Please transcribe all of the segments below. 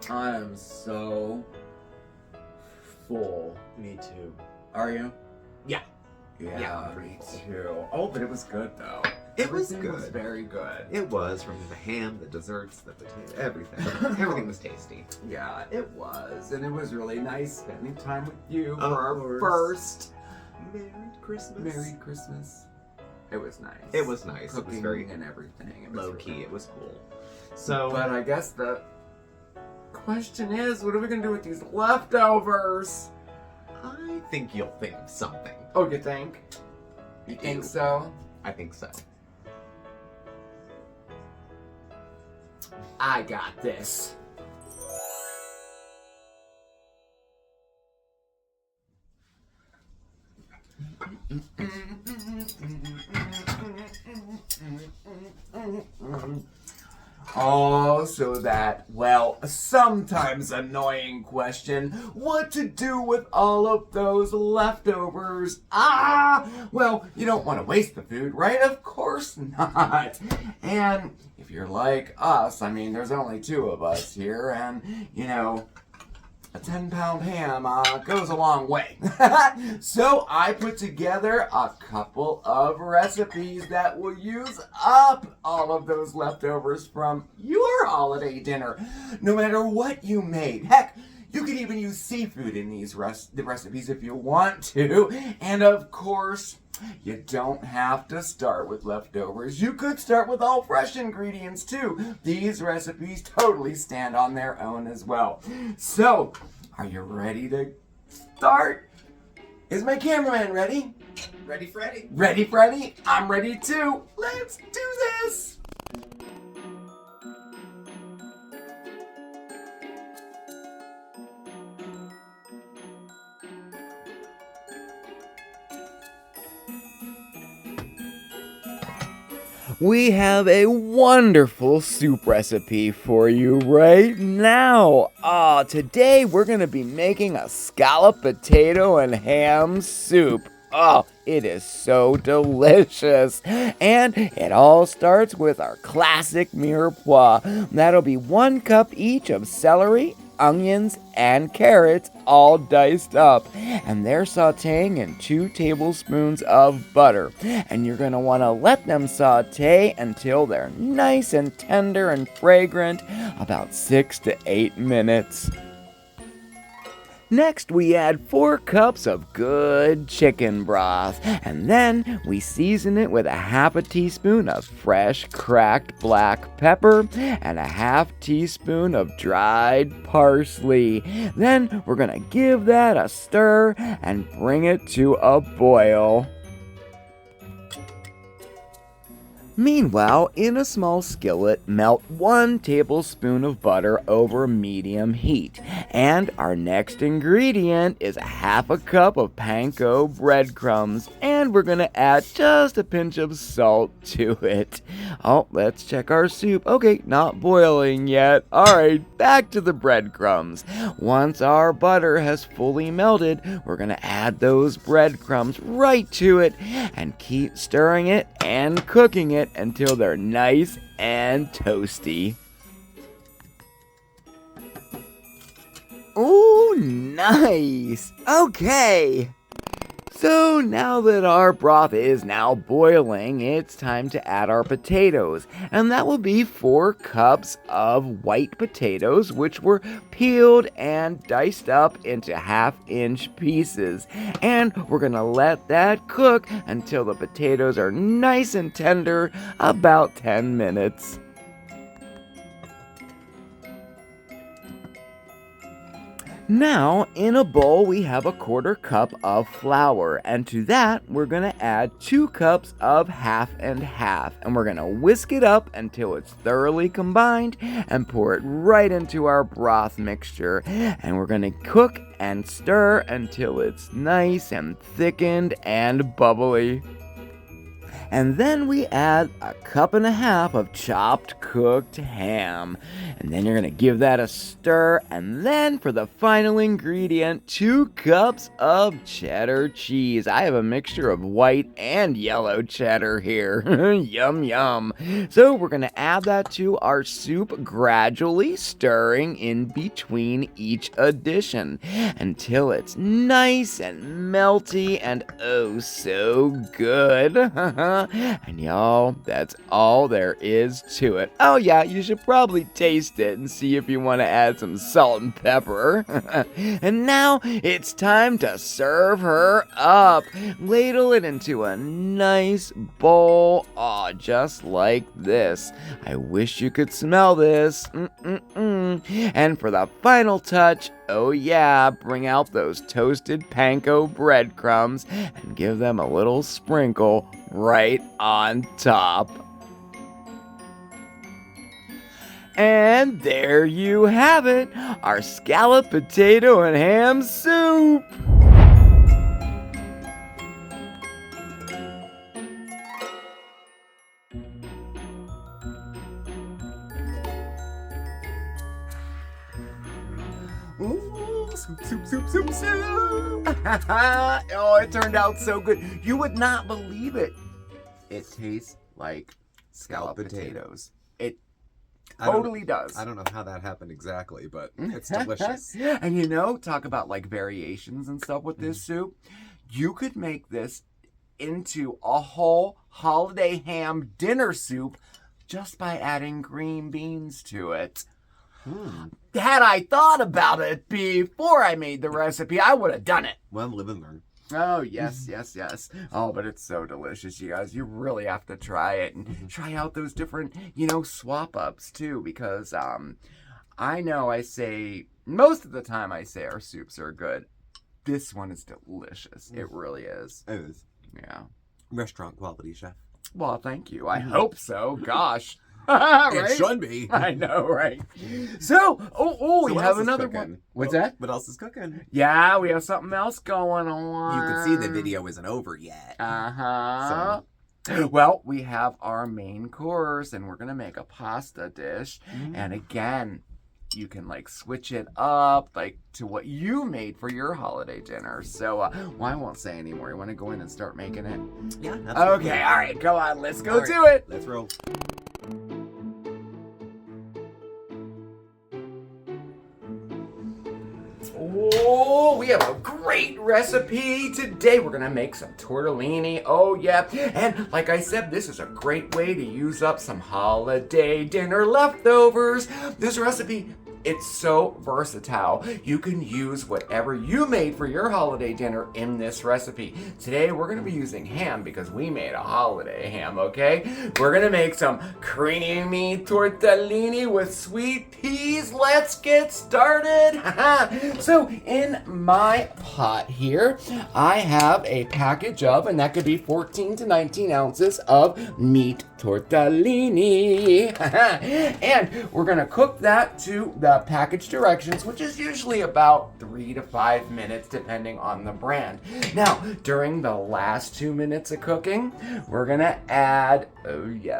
I am so full. Me too. Are you? Yeah. Yeah, Yeah, I'm me pretty full. too. Oh, but it was good though. It was Everything was good. very good. It was, from the ham, the desserts, the potato, everything. Everything was tasty. Yeah, it was. And it was really nice spending time with you Of for our course. first Merry Christmas. Merry Christmas. It was nice. It was nice. Cooking It was very and everything. It was low really key. good. It was cool. So, But I guess the question is, what are we gonna do with these leftovers? I think you'll think of something. Oh, you think? You think so? I think so. I got this. Oh, so that, well, sometimes annoying question, what to do with all of those leftovers? Well, you don't want to waste the food, right? Of course not. And if you're like us, I mean, there's only 2 of us here, and, a 10-pound ham goes a long way. So I put together a couple of recipes that will use up all of those leftovers from your holiday dinner, no matter what you made. Heck, you could even use seafood in these the recipes if you want to. And of course, you don't have to start with leftovers. You could start with all fresh ingredients too. These recipes totally stand on their own as well. So, are you ready to start? Is my cameraman ready? Ready, Freddy? Ready, Freddy? I'm ready too. Let's do this! We have a wonderful soup recipe for you right now. Today we're going to be making a scalloped potato and ham soup. Oh, it is so delicious. And it all starts with our classic mirepoix. That'll be 1 cup each of celery, onions, and carrots all diced up. And they're sauteing in 2 tablespoons of butter. And you're going to want to let them saute until they're nice and tender and fragrant, about 6 to 8 minutes. Next, we add 4 cups of good chicken broth, and then we season it with a half a teaspoon of fresh cracked black pepper and a half teaspoon of dried parsley. Then we're gonna give that a stir and bring it to a boil. Meanwhile, in a small skillet, melt 1 tablespoon of butter over medium heat. And our next ingredient is a half a cup of panko breadcrumbs. And we're going to add just a pinch of salt to it. Oh, let's check our soup. Okay, not boiling yet. Alright, back to the breadcrumbs. Once our butter has fully melted, we're going to add those breadcrumbs right to it and keep stirring it and cooking it until they're nice and toasty. Ooh, nice! Okay! So now that our broth is now boiling, it's time to add our potatoes. And that will be 4 cups of white potatoes, which were peeled and diced up into half-inch pieces. And we're gonna let that cook until the potatoes are nice and tender, about 10 minutes. Now, in a bowl, we have a 1/4 cup of flour, and to that, we're gonna add 2 cups of half and half, and we're gonna whisk it up until it's thoroughly combined and pour it right into our broth mixture, and we're gonna cook and stir until it's nice and thickened and bubbly. And then we add a cup and a half of chopped cooked ham. And then you're going to give that a stir. And then for the final ingredient, 2 cups of cheddar cheese. I have a mixture of white and yellow cheddar here. Yum, yum. So we're going to add that to our soup, gradually stirring in between each addition until it's nice and melty and oh so good. And y'all, that's all there is to it. Oh yeah, you should probably taste it and see if you want to add some salt and pepper. And now it's time to serve her up. Ladle it into a nice bowl. Aw, just like this. I wish you could smell this. And for the final touch, oh yeah, bring out those toasted panko breadcrumbs and give them a little sprinkle right on top. And there you have it, our scalloped potato and ham soup. Ooh, soup, soup, soup, soup, soup. Oh, it turned out so good. You would not believe it. It tastes like scalloped potatoes. It totally does. I don't know how that happened exactly, but it's delicious. And you know, talk about like variations and stuff with this soup. You could make this into a whole holiday ham dinner soup just by adding green beans to it. Had I thought about it before I made the recipe, I would have done it. Well, live and learn. Oh, yes, yes, yes. Oh, but it's so delicious, you guys. You really have to try it and try out those different, swap-ups, too, because I know I say, most of the time I say our soups are good. This one is delicious. It really is. It is. Yeah. Restaurant quality, chef. Well, thank you. I hope so. Gosh. Right? It should be. I know, right? So, we what have else is another cooking? one. What's that? What else is cooking? Yeah, we have something else going on. You can see the video isn't over yet. Uh-huh. Well, we have our main course, and we're going to make a pasta dish. And again, you can switch it up to what you made for your holiday dinner. So, I won't say anymore. You want to go in and start making it? Yeah. Absolutely. Okay, all right, go on. Let's go All right, do it. Let's roll. Oh, we have a great recipe today. We're gonna make some tortellini. Oh yeah, and like I said, this is a great way to use up some holiday dinner leftovers. This recipe, it's so versatile. You can use whatever you made for your holiday dinner in this recipe. Today, we're gonna be using ham because we made a holiday ham, okay? We're gonna make some creamy tortellini with sweet peas. Let's get started. So in my pot here, I have a package of, and that could be 14 to 19 ounces of meat tortellini. And we're gonna cook that to the package directions, which is usually about 3 to 5 minutes depending on the brand. Now, during the last 2 minutes of cooking, we're gonna add,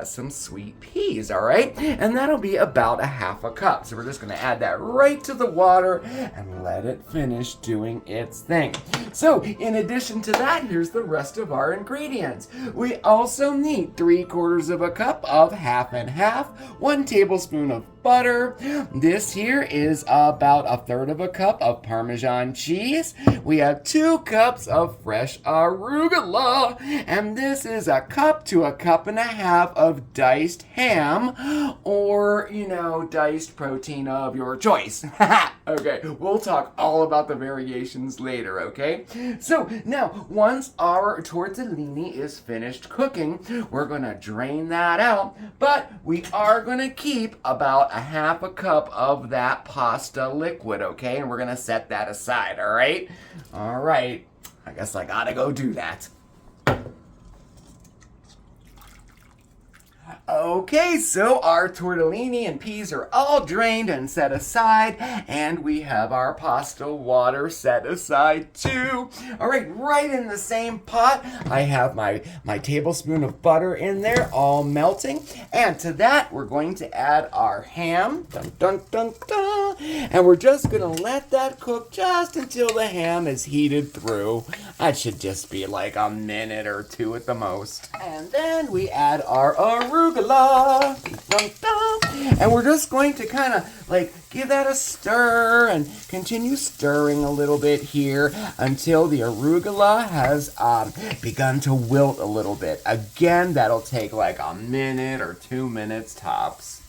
some sweet peas, all right? And that'll be about a half a cup. So we're just gonna add that right to the water and let it finish doing its thing. So in addition to that, here's the rest of our ingredients. We also need 3/4 of a cup of half and half, 1 tablespoon of butter. This here is about 1/3 of a cup of Parmesan cheese. We have 2 cups of fresh arugula, and this is a cup to a cup and a half of diced ham, or diced protein of your choice. Okay, we'll talk all about the variations later, okay? So now, once our tortellini is finished cooking, we're gonna drain that out, but we are gonna keep about a half a cup of that pasta liquid, okay? And we're gonna set that aside, all right? All right, I guess I gotta go do that. Okay, so our tortellini and peas are all drained and set aside, and we have our pasta water set aside too. All right, right in the same pot, I have my tablespoon of butter in there, all melting, and to that, we're going to add our ham, dun, dun, dun, dun, and we're just gonna let that cook just until the ham is heated through. That should just be like a minute or two at the most. And then we add our arugula. Dun, dun. And we're just going to kind of like give that a stir and continue stirring a little bit here until the arugula has begun to wilt a little bit. Again, that'll take like a minute or 2 minutes tops.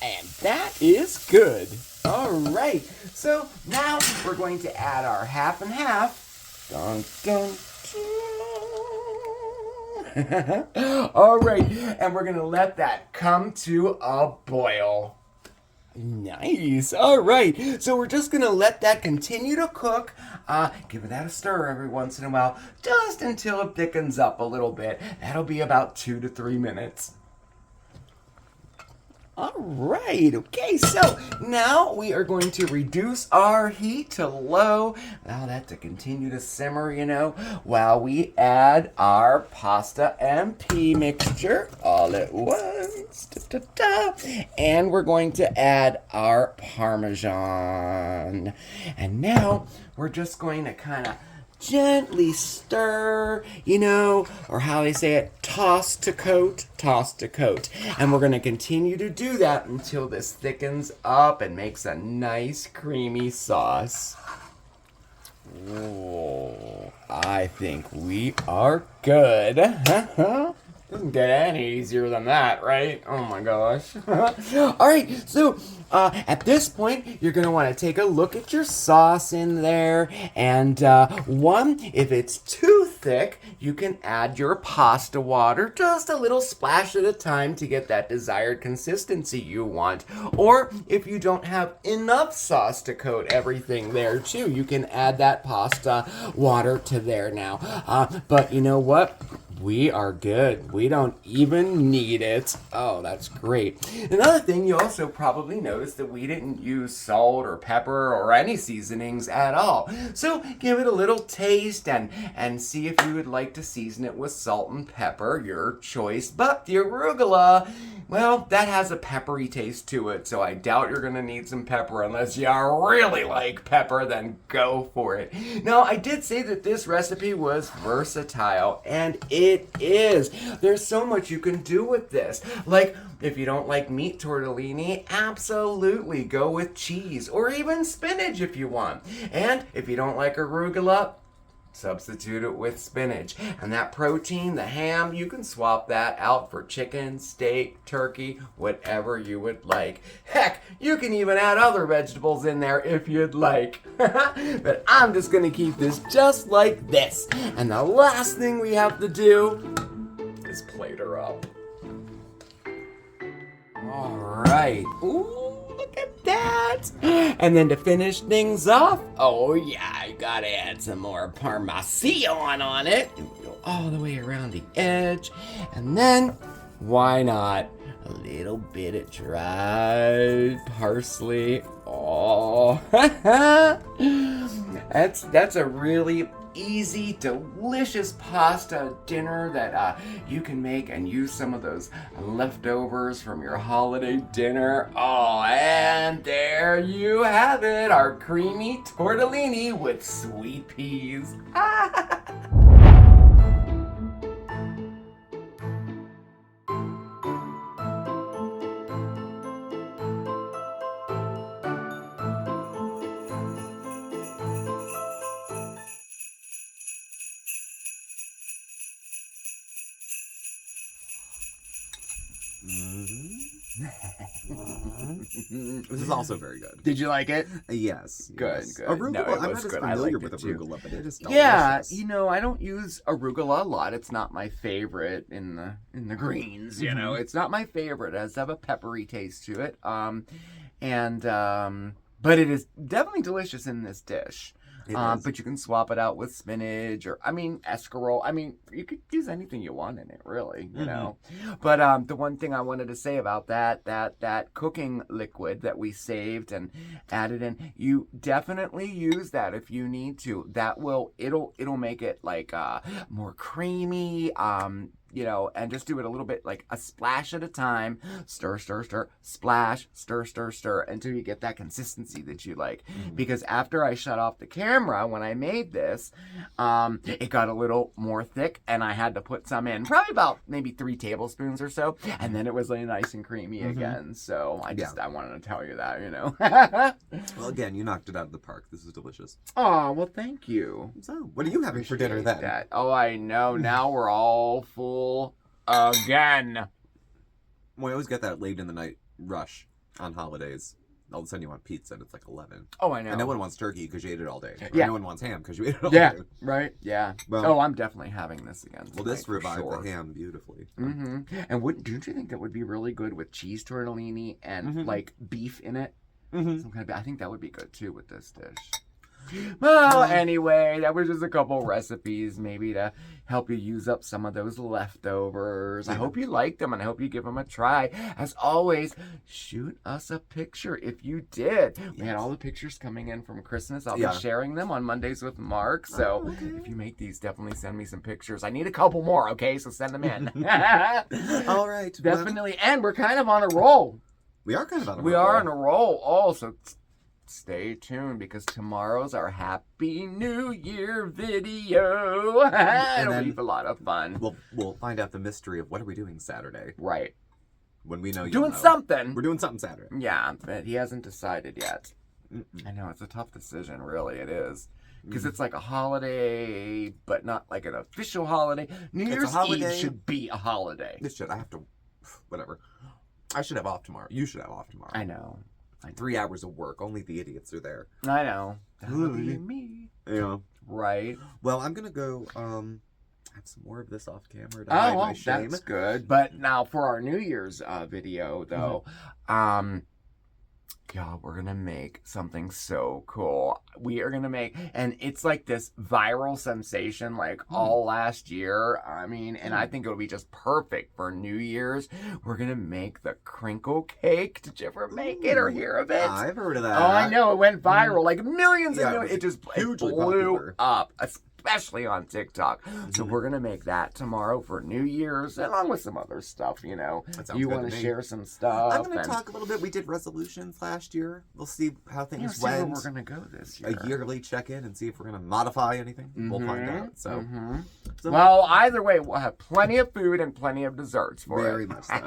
And that is good. All right, so now we're going to add our half and half. Dun, dun, dun. All right, and we're gonna let that come to a boil. Nice. All right, so we're just gonna let that continue to cook. Give that a stir every once in a while, just until it thickens up a little bit. That'll be about 2 to 3 minutes. All right, okay, so now we are going to reduce our heat to low. Allow that to continue to simmer, while we add our pasta and pea mixture all at once. Da, da, da. And we're going to add our Parmesan. And now we're just going to kind of gently stir, or how they say it, toss to coat. And we're going to continue to do that until this thickens up and makes a nice creamy sauce. Oh, I think we are good. Doesn't get any easier than that, right? Oh my gosh. All right, so at this point, you're going to want to take a look at your sauce in there. And if it's too thick, you can add your pasta water, just a little splash at a time to get that desired consistency you want. Or if you don't have enough sauce to coat everything there too, you can add that pasta water to there now. But you know what? We are good. We don't even need it. Oh, that's great. Another thing, you also probably noticed that we didn't use salt or pepper or any seasonings at all. So give it a little taste and see if you would like to season it with salt and pepper, your choice. But the arugula, well, that has a peppery taste to it, so I doubt you're going to need some pepper unless you really like pepper, then go for it. Now, I did say that this recipe was versatile, and it is. There's so much you can do with this. Like, if you don't like meat tortellini, absolutely go with cheese or even spinach if you want. And if you don't like arugula, substitute it with spinach. And that protein, the ham, you can swap that out for chicken, steak, turkey, whatever you would like. Heck, you can even add other vegetables in there if you'd like. But I'm just gonna keep this just like this. And the last thing we have to do is plate her up. All right. Ooh, look at that. And then to finish things off, oh yeah, you gotta add some more Parmesan on it. Go all the way around the edge. And then, why not a little bit of dried parsley? Oh, that's a really easy, delicious pasta dinner that you can make and use some of those leftovers from your holiday dinner. Oh, and there you have it, our creamy tortellini with sweet peas. This is also very good. Did you like it? Yes. Good, yes. good. Arugula, No, it I'm was not as good. I familiar liked with it too. arugula, but it is delicious. Yeah, I don't use arugula a lot. It's not my favorite in the greens, It's not my favorite. It does have a peppery taste to it. But it is definitely delicious in this dish. It is. But you can swap it out with spinach or, escarole. You could use anything you want in it, really, you know. But the one thing I wanted to say about that cooking liquid that we saved and added in, you definitely use that if you need to. It'll make it like more creamy. And just do it a little bit, like a splash at a time. Stir, stir, stir, splash, stir, stir, stir, until you get that consistency that you like. Because after I shut off the camera, when I made this, it got a little more thick, and I had to put some in, probably about maybe 3 tablespoons or so, and then it was like nice and creamy again. So I wanted to tell you that, you know. Well, again, you knocked it out of the park. This is delicious. Oh, well, thank you. So, what are you having for dinner then? That. Oh, I know. Now we're all full again. Well, I always get that late in the night rush on holidays. All of a sudden you want pizza and it's like 11. Oh, I know. And no one wants turkey because you ate it all day. Or Yeah. no one wants ham because you ate it all day. Yeah, right? Yeah. Well, I'm definitely having this again. Well, this tonight, for revived sure. the ham beautifully. And don't you think that would be really good with cheese tortellini and like beef in it? Some kind of, I think that would be good too with this dish. Well, anyway, that was just a couple recipes maybe to help you use up some of those leftovers. I hope you liked them, and I hope you give them a try. As always, shoot us a picture if you did. We had all the pictures coming in from Christmas. I'll be sharing them on Mondays with Mark. So if you make these, definitely send me some pictures. I need a couple more, okay? So send them in. All right. Definitely. And we're kind of on a roll. We are kind of on a roll. We are on a roll also. Stay tuned because tomorrow's our Happy New Year video. It'll be a lot of fun. We'll find out the mystery of what are we doing Saturday. Right. When we know you'll doing know. something. We're doing something Saturday. Yeah, but he hasn't decided yet. I know, it's a tough decision, really. It is. Because it's like a holiday, but not like an official holiday. New Year's Eve should be a holiday. This should. I have to... Whatever. I should have off tomorrow. You should have off tomorrow. I know. 3 hours of work. Only the idiots are there. I know. That would be me. Yeah. Right. Well, I'm going to go have some more of this off camera to hide my shame. That's good. But now for our New Year's video, though, we're going to make something so cool. We are going to make, and it's like this viral sensation like all last year. And I think it'll be just perfect for New Year's. We're going to make the crinkle cake. Did you ever make it or hear of it? I've heard of that. Oh, I know. It went viral. Like millions and millions. It just hugely blew popular. up. Especially on TikTok. So we're going to make that tomorrow for New Year's, along with some other stuff, you know. You want to share some stuff. I'm going to talk a little bit. We did resolutions last year. We'll see how things went. Where we're going to go this year. A yearly check-in and see if we're going to modify anything. We'll find out. So, well, either way, we'll have plenty of food and plenty of desserts for very much so.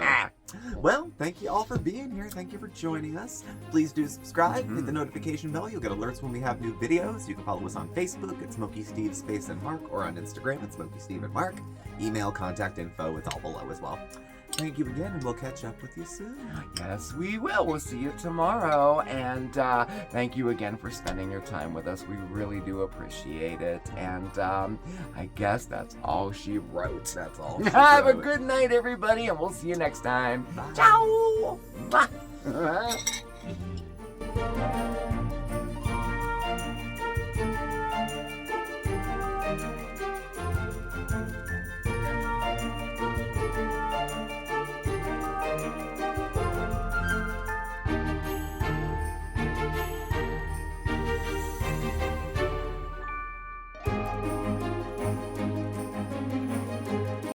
Well, thank you all for being here. Thank you for joining us. Please do subscribe. Hit the notification bell. You'll get alerts when we have new videos. You can follow us on Facebook at Smokeysteveandmarc or on Instagram at Smokeysteveandmarc. Email contact info. It's all below as well. Thank you again, and we'll catch up with you soon. Yes, we will. We'll see you tomorrow. And thank you again for spending your time with us. We really do appreciate it. And I guess that's all she wrote. That's all she wrote. Have a good night, everybody, and we'll see you next time. Bye. Ciao!